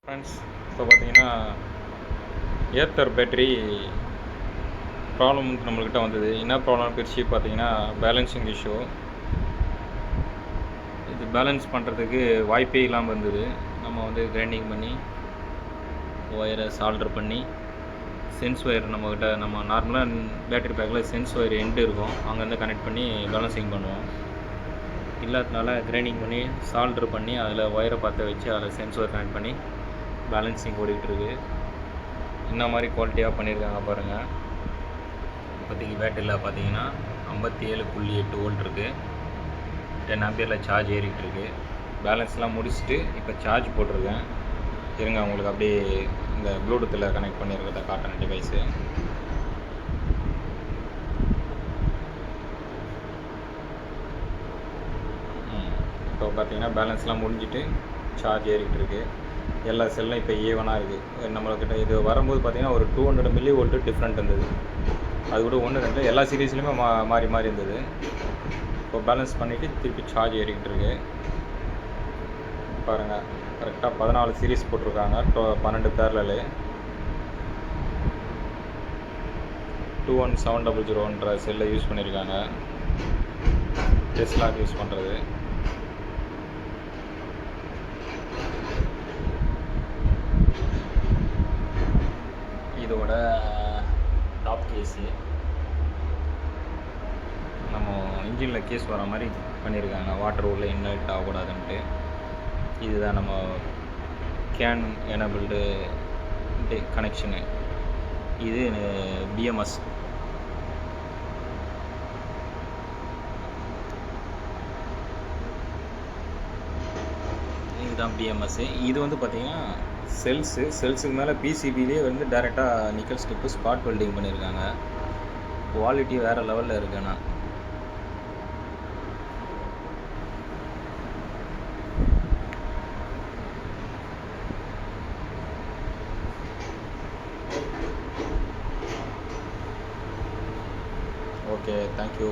Friends, இப்போ பார்த்தீங்கன்னா ஏர்த்தர் battery problem நம்மள்கிட்ட வந்தது. என்ன ப்ராப்ளம் பிரித்து பார்த்தீங்கன்னா பேலன்சிங் இஷ்யூ. இது பேலன்ஸ் பண்ணுறதுக்கு வாய்ப்பே இல்லாமல் இருந்தது. நம்ம வந்து கிரைண்டிங் பண்ணி ஒயரை சால்டர் பண்ணி சென்ஸ் ஒயர் நம்மக்கிட்ட நம்ம நார்மலாக பேட்டரி பேக்கில் சென்ஸ் ஒயர் எண்டு இருக்கும், அங்கேருந்து கனெக்ட் பண்ணி பேலன்சிங் பண்ணுவோம். இல்லாதனால கிரைண்டிங் பண்ணி சால்டர் பண்ணி அதில் ஒயரை பற்ற வச்சு அதில் சென்ஸ் ஒயர் கனெக்ட் பண்ணி பேலன்சிங் ஓடிட்டுருக்கு. என்ன மாதிரி குவாலிட்டியாக பண்ணியிருக்காங்க பாருங்கள். இப்போதைக்கு பேட்டரியில் பார்த்தீங்கன்னா 57.8 வோல்ட் இருக்குது. 10 ஆம்பியரில் சார்ஜ் ஏறிக்கிட்டு இருக்குது. பேலன்ஸ்லாம் முடிச்சுட்டு இப்போ சார்ஜ் போட்டிருக்கேன். இருங்க, உங்களுக்கு அப்படியே இந்த ப்ளூடூத்தில் கனெக்ட் பண்ணியிருக்கிறத காட்டுறேன் டிவைஸு. இப்போ பார்த்தீங்கன்னா பேலன்ஸ்லாம் முடிஞ்சிட்டு சார்ஜ் ஏறிக்கிட்டு இருக்குது. எல்லா செல்லும் இப்போ ஈவனாக இருக்குது. நம்மள்கிட்ட இது வரும்போது பார்த்திங்கன்னா ஒரு 200 மில்லி வோல்ட்டு டிஃப்ரெண்ட் இருந்தது. அது கூட ஒன்று ரெண்டு எல்லா சீரீஸ்லையுமே மாறி மாறி இருந்தது. இப்போ பேலன்ஸ் பண்ணிவிட்டு திருப்பி சார்ஜ் ஏறிக்கிட்டு இருக்கு பாருங்கள். கரெக்டாக 14 சீரீஸ் போட்டிருக்காங்க. 12 பேரலு 21700 செல்லை யூஸ் பண்ணியிருக்காங்க. டெஸ்லாக்கு யூஸ் பண்ணுறது. இதோட டாப் கேஸு நம்ம இன்ஜினில் கேஸ் வர மாதிரி பண்ணியிருக்காங்க. வாட்டர் உள்ள இன்லைட் ஆகக்கூடாதுன்ட்டு. இதுதான் நம்ம கேன் எனபிள்டு கனெக்ஷனு. இது பிஎம்எஸ். இதுதான் பிஎம்எஸ்ஸு. இது வந்து பார்த்திங்கன்னா செல்ஸுக்கு மேலே பிசிபிலே வந்து டைரெக்டாக நிக்கல் ஸ்டிப்பு ஸ்பாட் வெல்டிங் பண்ணியிருக்காங்க. குவாலிட்டி வேறு லெவலில் இருக்குண்ணா. Okay, thank you.